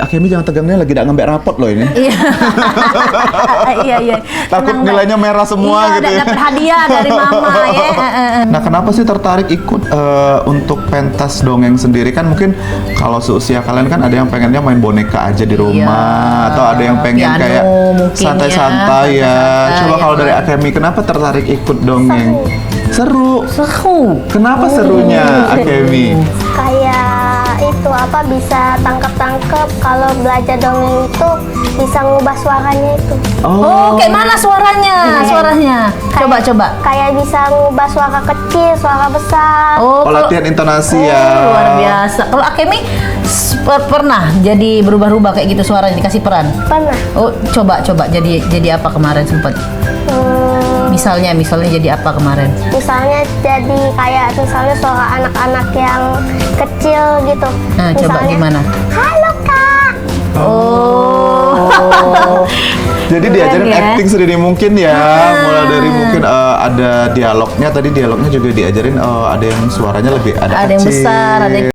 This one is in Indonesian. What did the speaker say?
Akemi jangan tegangnya lagi nggak ngambek rapot loh ini. Iya. Takut nilainya merah semua gitu ya. Dapat hadiah dari mama ya. Nah, kenapa sih tertarik ikut untuk pentas dongeng sendiri? Kan mungkin kalau seusia kalian kan ada yang pengennya main boneka aja di rumah, atau ada yang pengen piano kayak mungkin santai-santai ya. Coba kalau dari Akemi, kenapa tertarik ikut dongeng? Seru. Kenapa serunya Akemi? Kayak itu apa, bisa tangkep kalau belajar dongeng itu bisa ngubah suaranya itu. Oh, kayak mana suaranya? Coba. Kayak bisa ngubah suara kecil, suara besar. Oh, latihan intonasi ya. Luar biasa. Kalau Akemi pernah jadi berubah-ubah kayak gitu suaranya, dikasih peran? Pernah. Oh, coba jadi apa kemarin sempat? Misalnya jadi apa kemarin? Misalnya jadi kayak suara anak-anak yang kecil gitu. Nah, coba gimana? Halo Kak. Oh. Jadi diajarin acting sedini mungkin ya. Mulai dari mungkin ada dialognya, tadi dialognya juga diajarin ada yang suaranya lebih ada yang kecil. besar, ada yang